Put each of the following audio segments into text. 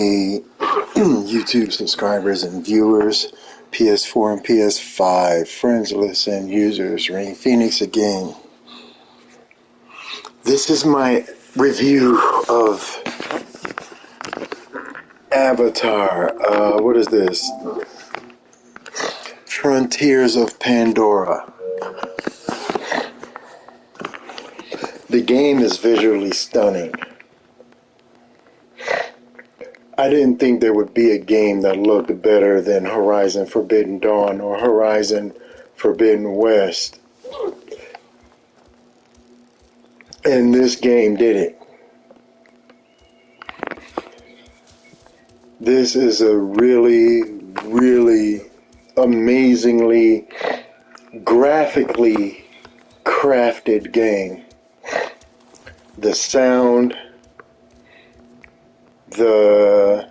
YouTube subscribers and viewers, PS4 and PS5, friends, listen, users, Rain Phoenix again. This is my review of Avatar. What is this? Frontiers of Pandora. The game is visually stunning. I didn't think there would be a game that looked better than Horizon Forbidden Dawn or Horizon Forbidden West. And this game did it. This is a really, really amazingly graphically crafted game. The sound, the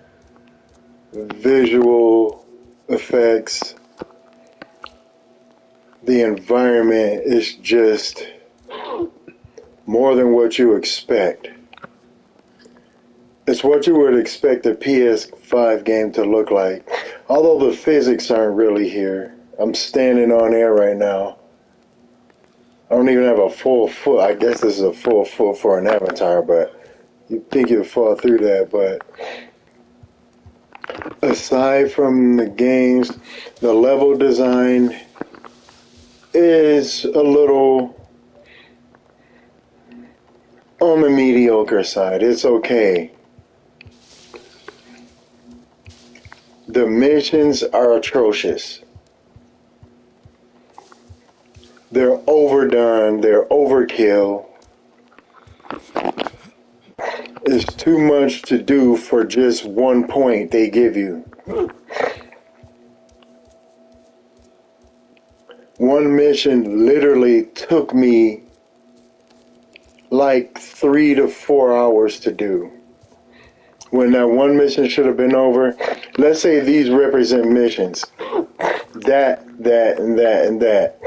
visual effects, the environment is just more than what you expect. It's what you would expect a PS5 game to look like. Although the physics aren't really here. I'm standing on air right now. I don't even have a full foot. I guess this is a full foot for an Avatar, but you'd think you'd fall through that. But aside from the games, the level design is a little on the mediocre side. It's okay. The missions are atrocious. They're overdone. They're overkill. It's too much to do for just 1 point they give you. One mission literally took me like 3 to 4 hours to do. When that one mission should have been over, let's say these represent missions. That, and that, and that.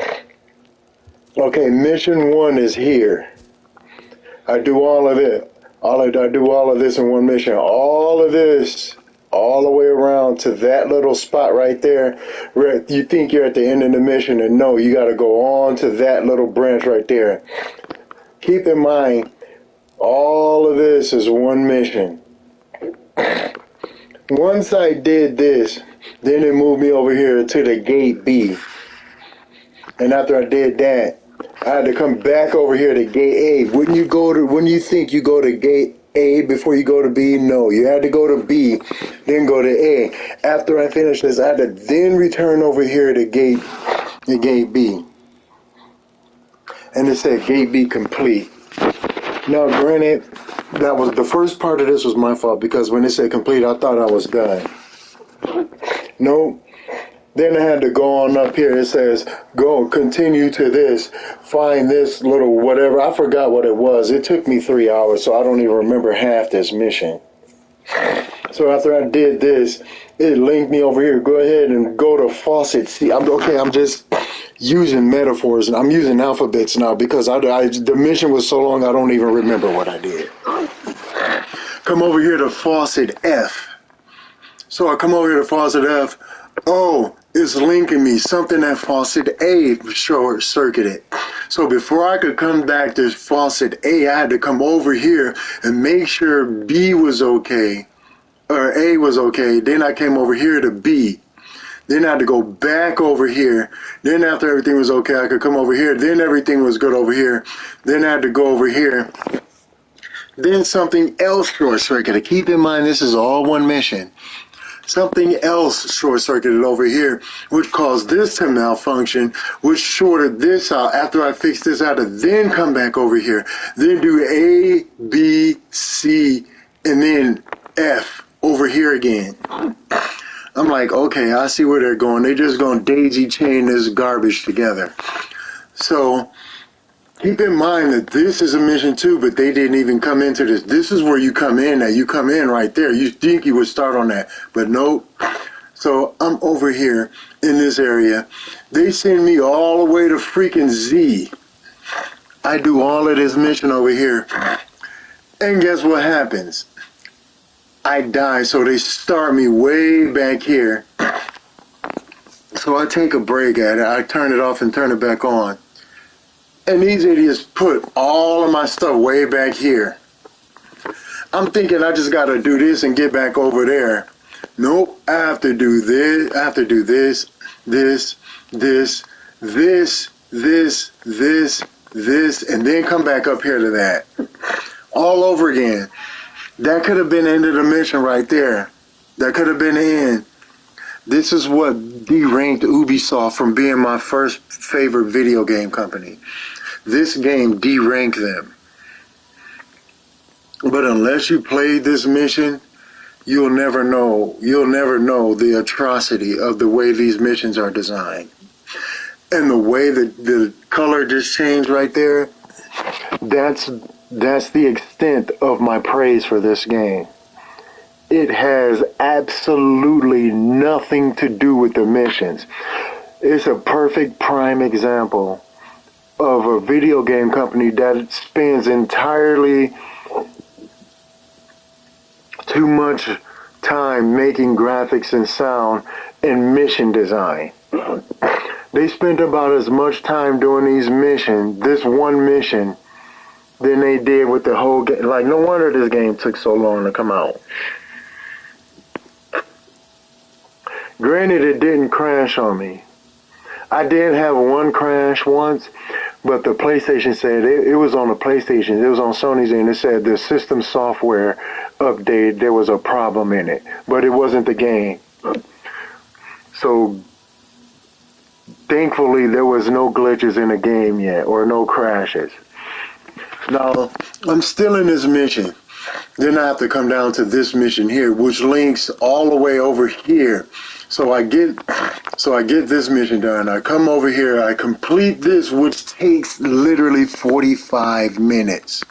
Okay, mission 1 is here. I do all of it. I do all of this in one mission. All of this, all the way around to that little spot right there. Where you think you're at the end of the mission, and no, you got to go on to that little branch right there. Keep in mind, all of this is one mission. Once I did this, then it moved me over here to the gate B. And after I did that, I had to come back over here to gate A. When you think you go to gate A before you go to B? No, you had to go to B, then go to A. After I finished this, I had to then return over here to gate B. And it said gate B complete. Now, granted, that was the first part of this was my fault, because when it said complete, I thought I was done. No. Then I had to go on up here. It says, go, continue to this, find this little whatever. I forgot what it was. It took me 3 hours, so I don't even remember half this mission. So after I did this, it linked me over here. Go ahead and go to Faucet C. I'm just using metaphors, and I'm using alphabets now because the mission was so long I don't even remember what I did. Come over here to Faucet F. So I come over here to Faucet F. Oh, it's linking me something at Faucet A short circuited. So before I could come back to Faucet A, I had to come over here and make sure B was okay, or A was okay. Then I came over here to B. Then I had to go back over here. Then after everything was okay, I could come over here. Then everything was good over here. Then I had to go over here. Then something else short circuited. Keep in mind, this is all one mission. Something else short-circuited over here, which caused this to malfunction, which shorted this out. After I fixed this out, and then come back over here. Then do A, B, C, and then F over here again. I'm like, okay, I see where they're going. They're just going to daisy chain this garbage together. So keep in mind that this is a mission too, but they didn't even come into this. This is where you come in at. You come in right there. You think you would start on that, but nope. So I'm over here in this area. They send me all the way to freaking Z. I do all of this mission over here. And guess what happens? I die, so they start me way back here. So I take a break at it. I turn it off and turn it back on. And these idiots put all of my stuff way back here. I'm thinking I just gotta do this and get back over there. Nope, I have to do this. I have to do this, this, this, this, this, and then come back up here to that. All over again. That could have been the end of the mission right there. That could have been the end. This is what deranked Ubisoft from being my first favorite video game company. This game deranked them. But unless you played this mission, you'll never know the atrocity of the way these missions are designed. And the way that the color just changed right there, that's the extent of my praise for this game. It has absolutely nothing to do with the missions. It's a perfect prime example of a video game company that spends entirely too much time making graphics and sound and mission design. They spent about as much time doing these missions, this one mission, than they did with the whole game. Like, no wonder this game took so long to come out. Granted, it didn't crash on me. I did have one crash once, but the PlayStation said, it was on the PlayStation, it was on Sony's end, it said the system software update, there was a problem in it, but it wasn't the game. So, thankfully, there was no glitches in the game yet, or no crashes. Now, I'm still in this mission. Then I have to come down to this mission here, which links all the way over here. So I get this mission done. I come over here, I complete this, which takes literally 45 minutes.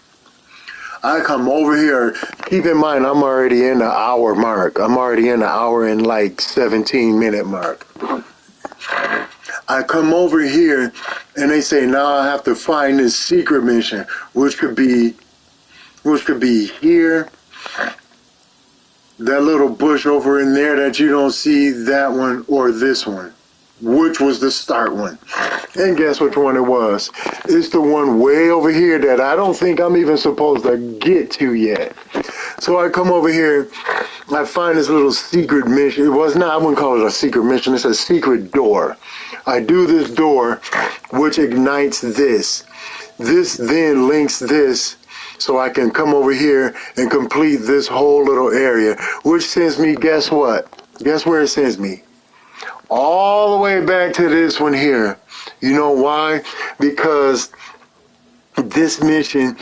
I come over here, keep in mind, I'm already in the hour mark. I'm already in the hour and like 17-minute mark. I come over here and they say now I have to find this secret mission, which could be here, that little bush over in there that you don't see, that one, or this one, which was the start one. And guess which one it was? It's the one way over here that I don't think I'm even supposed to get to yet. So I come over here, I find this little secret mission. It was not, I wouldn't call it a secret mission, it's a secret door. I do this door, which ignites this. This then links this, so I can come over here and complete this whole little area, which sends me, guess what? Guess where it sends me? All the way back to this one here. You know why? Because this mission,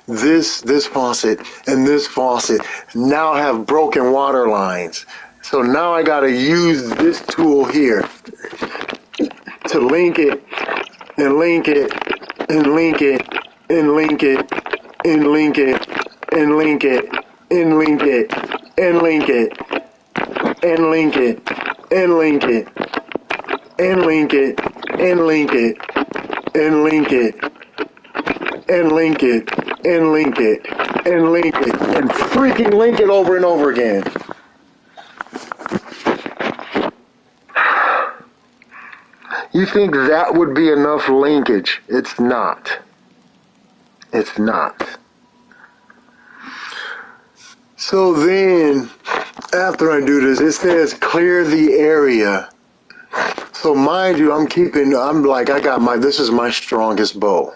this faucet and this faucet now have broken water lines. So now I gotta use this tool here to link it and link it and link it and link it and link it and link it and link it and link it and link it and link it and link it and link it and link it and link it and link it and link it and freaking link it over and over again. You think that would be enough linkage? It's not. It's not. So then, after I do this, it says clear the area. So mind you, this is my strongest bow.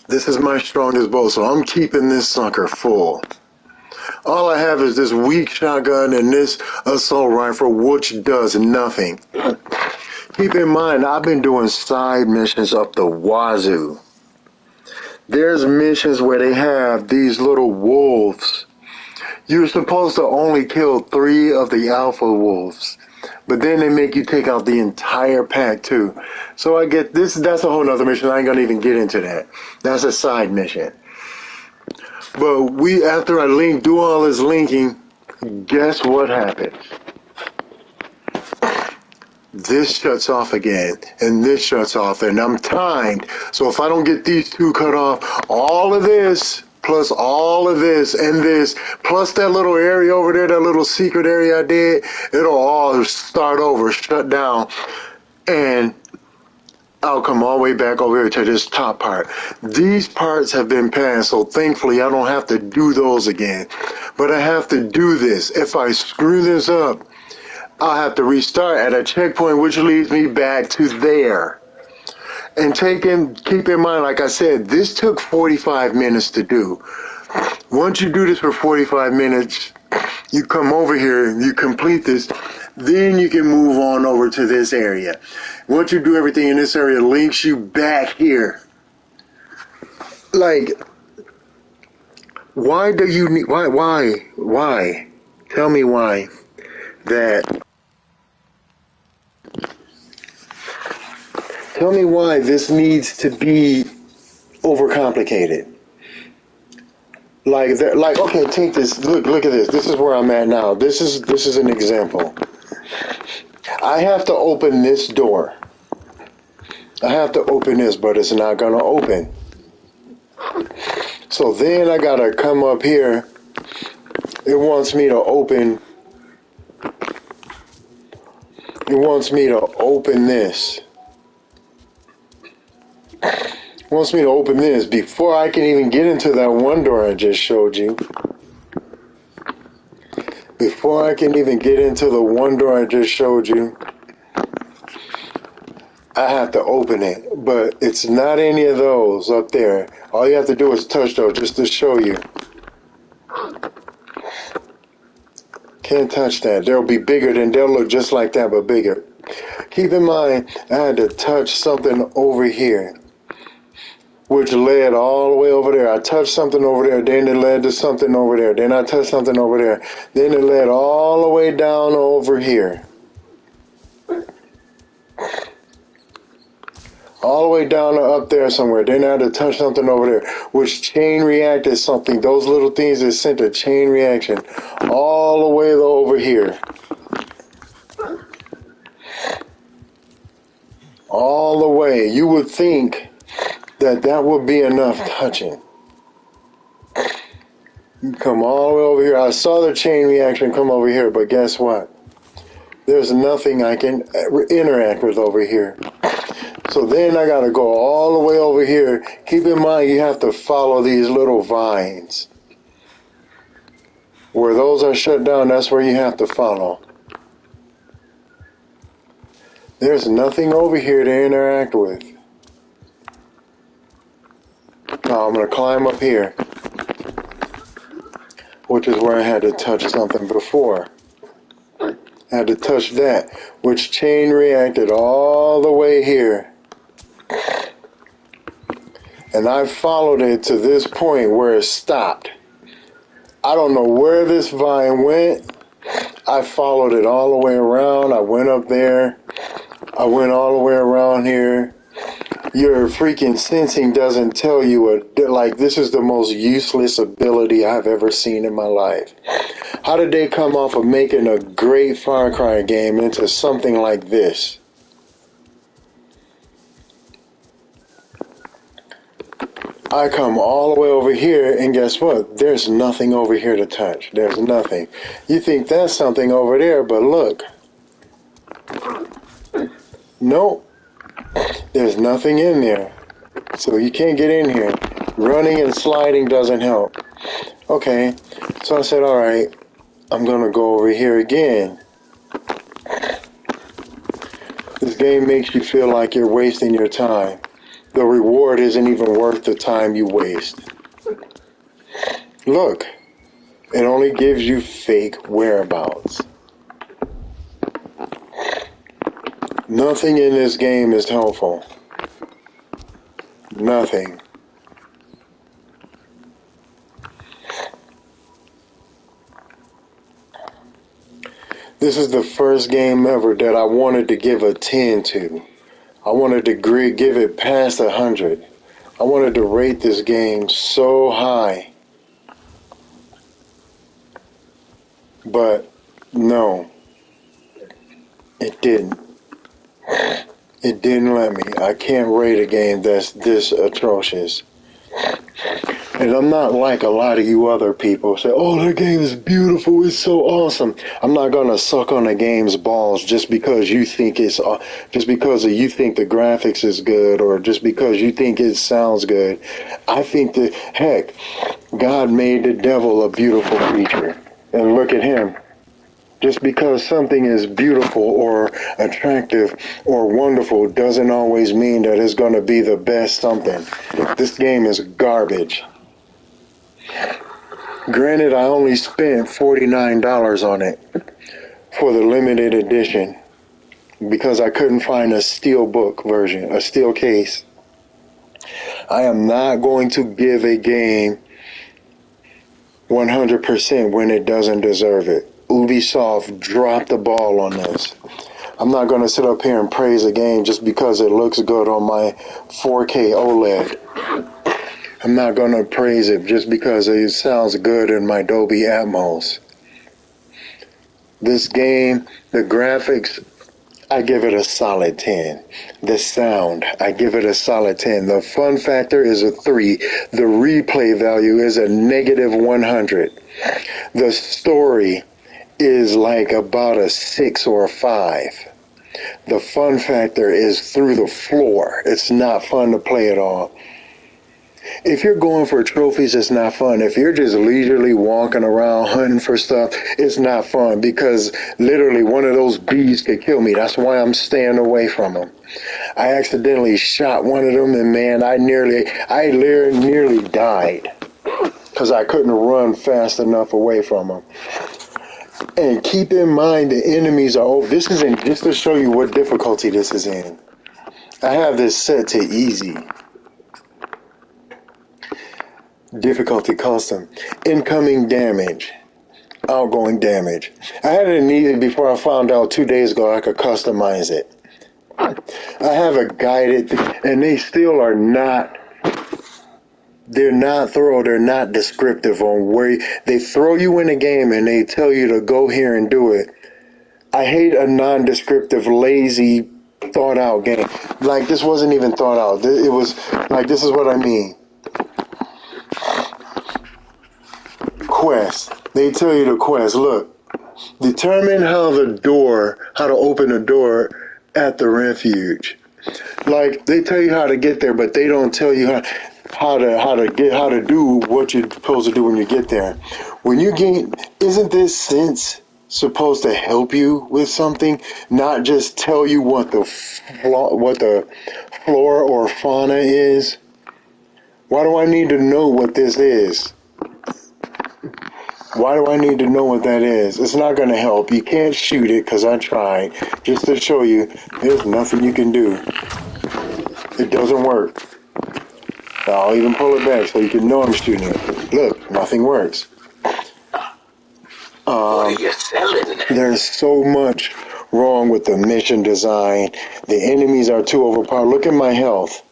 This is my strongest bow, so I'm keeping this sucker full. All I have is this weak shotgun and this assault rifle, which does nothing. Keep in mind, I've been doing side missions up the wazoo. There's missions where they have these little wolves. You're supposed to only kill 3 of the alpha wolves, but then they make you take out the entire pack too. So I get this, that's a whole nother mission. I ain't gonna even get into that. That's a side mission. But after I do all this linking, guess what happens? This shuts off again, and this shuts off, and I'm timed. So if I don't get these 2 cut off, all of this plus all of this and this, plus that little area over there, that little secret area I did, it'll all start over, shut down, and I'll come all the way back over here to this top part. These parts have been passed, so thankfully I don't have to do those again. But I have to do this. If I screw this up, I'll have to restart at a checkpoint, which leads me back to there. And keep in mind, like I said, this took 45 minutes to do. Once you do this for 45 minutes, you come over here, you complete this, then you can move on over to this area. Once you do everything in this area, it links you back here. Like, why do you need, why? Tell me why tell me why this needs to be overcomplicated. Like, okay, take this, look at this. This is where I'm at now. This is an example. I have to open this door. I have to open this, but it's not going to open. So then I got to come up here. It wants me to open. It wants me to open this. It wants me to open this before I can even get into that one door I just showed you. Before I can even get into the one door I just showed you, I have to open it, but it's not any of those up there. All you have to do is touch those just to show you. Can't touch that. They'll be bigger they'll look just like that, but bigger. Keep in mind, I had to touch something over here, which led all the way over there. I touched something over there, then it led to something over there. Then I touched something over there. Then it led all the way down over here. All the way down to up there somewhere. Then I had to touch something over there, which chain reacted something. Those little things that sent a chain reaction all the way over here. All the way. You would think that would be enough touching. You come all the way over here. I saw the chain reaction come over here, but guess what? There's nothing I can interact with over here. So then I got to go all the way over here. Keep in mind, you have to follow these little vines. Where those are shut down, that's where you have to follow. There's nothing over here to interact with. Now I'm going to climb up here, which is where I had to touch something before. I had to touch that, which chain reacted all the way here. And I followed it to this point where it stopped. I don't know where this vine went. I followed it all the way around. I went up there. I went all the way around here. Your freaking sensing doesn't tell you like this is the most useless ability I've ever seen in my life. How did they come off of making a great Far Cry game into something like this? I come all the way over here, and guess what? There's nothing over here to touch. There's nothing. You think that's something over there, but look. Nope. There's nothing in there. So you can't get in here. Running and sliding doesn't help. Okay. So I said, all right, I'm going to go over here again. This game makes you feel like you're wasting your time. The reward isn't even worth the time you waste. Look, it only gives you fake whereabouts. Nothing in this game is helpful. Nothing. This is the first game ever that I wanted to give a 10 to. I wanted to give it past 100. I wanted to rate this game so high. But no, it didn't. It didn't let me. I can't rate a game that's this atrocious. And I'm not like a lot of you other people say, oh, the game is beautiful, it's so awesome. I'm not going to suck on the game's balls just because you think just because you think the graphics is good or just because you think it sounds good. I think that, heck, God made the devil a beautiful creature. And look at him. Just because something is beautiful or attractive or wonderful doesn't always mean that it's going to be the best something. This game is garbage. Granted, I only spent $49 on it for the limited edition because I couldn't find a steel book version, a steel case. I am not going to give a game 100% when it doesn't deserve it. Ubisoft dropped the ball on this. I'm not going to sit up here and praise a game just because it looks good on my 4K OLED. I'm not going to praise it just because it sounds good in my Dolby Atmos. This game, the graphics, I give it a solid 10. The sound, I give it a solid 10. The fun factor is a 3. The replay value is a negative 100. The story is like about a 6 or a 5. The fun factor is through the floor. It's not fun to play at all. If you're going for trophies, it's not fun. If you're just leisurely walking around hunting for stuff, it's not fun because literally one of those bees could kill me. That's why I'm staying away from them. I accidentally shot one of them and man, I nearly died because I couldn't run fast enough away from them. And keep in mind the enemies are, this is in, just to show you what difficulty this is in. I have this set to easy. Difficulty custom. Incoming damage. Outgoing damage. I had it needed before I found out 2 days ago I could customize it. I have a guided, and they still are not, they're not thorough, they're not descriptive on where, they throw you in a game and they tell you to go here and do it. I hate a non-descriptive, lazy, thought out game. Like this wasn't even thought out. It was like, this is what I mean. Quest. They tell you the quest. Look, determine how to open the door at the refuge. Like they tell you how to get there, but they don't tell you how to do what you're supposed to do when you get there. When you get, isn't this sense supposed to help you with something, not just tell you what the flora or fauna is? Why do I need to know what this is? Why do I need to know what that is? It's not going to help. You can't shoot it because I tried. Just to show you, there's nothing you can do. It doesn't work. I'll even pull it back so you can know I'm shooting it. Look, nothing works. What are you selling? There's so much wrong with the mission design. The enemies are too overpowered. Look at my health.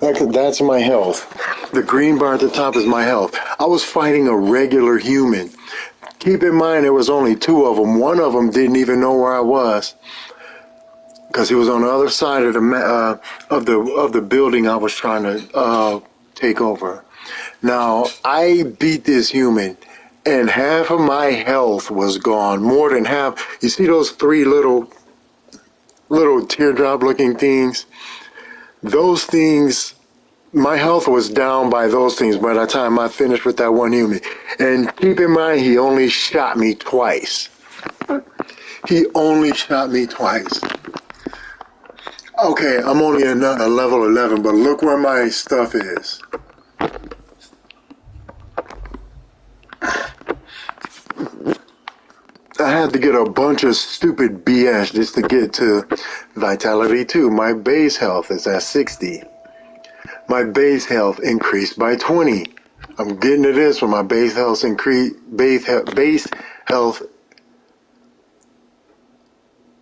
That's my health. The green bar at the top is my health. I was fighting a regular human. Keep in mind there was only 2 of them. One of them didn't even know where I was because he was on the other side of the building I was trying to take over. Now I beat this human, and half of my health was gone. More than half. You see those 3 little teardrop-looking things? Those things, my health was down by those things by the time I finished with that one human. And keep in mind, he only shot me twice. He only shot me twice. Okay, I'm only at a level 11, but look where my stuff is. I had to get a bunch of stupid BS just to get to Vitality 2. My base health is at 60. My base health increased by 20. I'm getting to this when my base health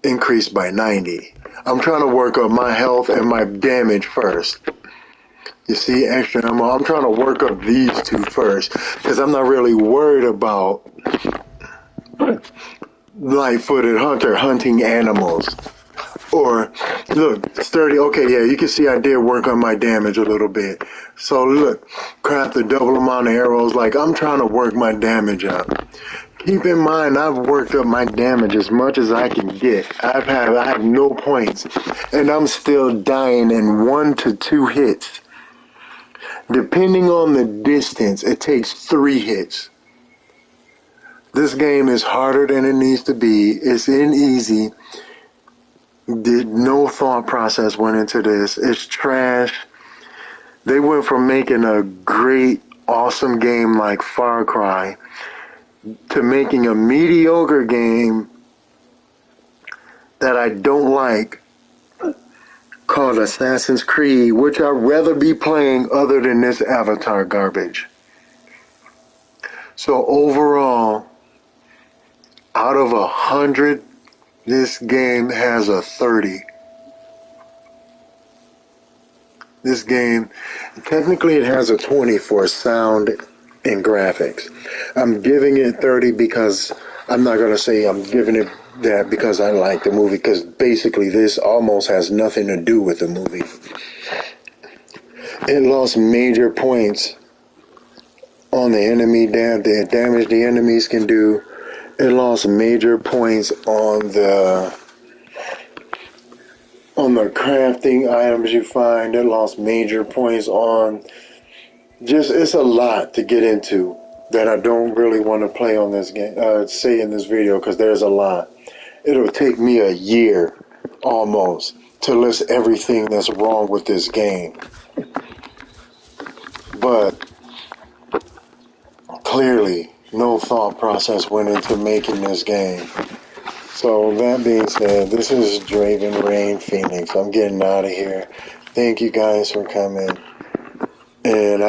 increased by 90. I'm trying to work up my health and my damage first. You see, extra ammo. I'm trying to work up these 2 first because I'm not really worried about light-footed hunter hunting animals. Or, look, sturdy. Okay, yeah, you can see I did work on my damage a little bit. So look, craft a double amount of arrows. Like, I'm trying to work my damage up. Keep in mind, I've worked up my damage as much as I can get. I have no points, and I'm still dying in 1 to 2 hits. Depending on the distance, it takes 3 hits. This game is harder than it needs to be. It's easy. No thought process went into this. It's trash. They went from making a great, awesome game like Far Cry to making a mediocre game that I don't like called Assassin's Creed, which I'd rather be playing other than this Avatar garbage. So overall, out of 100, this game has a 30. This game, technically it has a 20 for sound and graphics. I'm giving it 30 because I'm not going to say I'm giving it that because I like the movie, because basically this almost has nothing to do with the movie. It lost major points on the enemy the damage the enemies can do. It lost major points on the crafting items you find. It lost major points on just, it's a lot to get into that I don't really want to play on this game, say in this video, because there's a lot. It'll take me a year almost to list everything that's wrong with this game. But clearly, no thought process went into making this game. So that being said, this is Draven Rain Phoenix. I'm getting out of here. Thank you guys for coming. And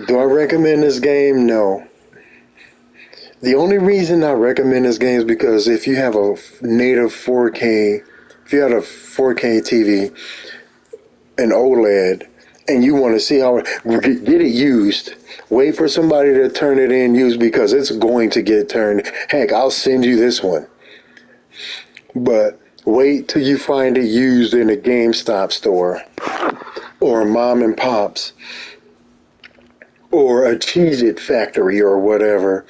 do I recommend this game? No. The only reason I recommend this game is because if you have a native 4K, if you had a 4K TV, an OLED, and you want to see how get it used, wait for somebody to turn it in used, because it's going to get turned. Heck, I'll send you this one. But wait till you find it used in a GameStop store or Mom and Pop's or a Cheez-It factory or whatever.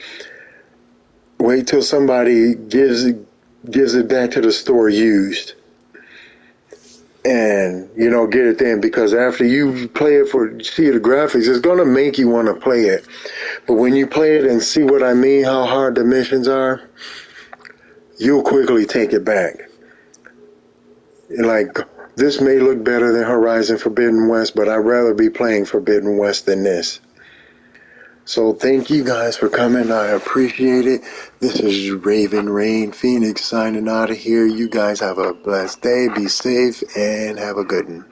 Wait till somebody gives it back to the store used. And, get it then, because after you play it see the graphics, it's going to make you want to play it. But when you play it and see what I mean, how hard the missions are, you'll quickly take it back. Like, this may look better than Horizon Forbidden West, but I'd rather be playing Forbidden West than this. So thank you guys for coming. I appreciate it. This is Raven Rain Phoenix signing out of here. You guys have a blessed day. Be safe and have a good one.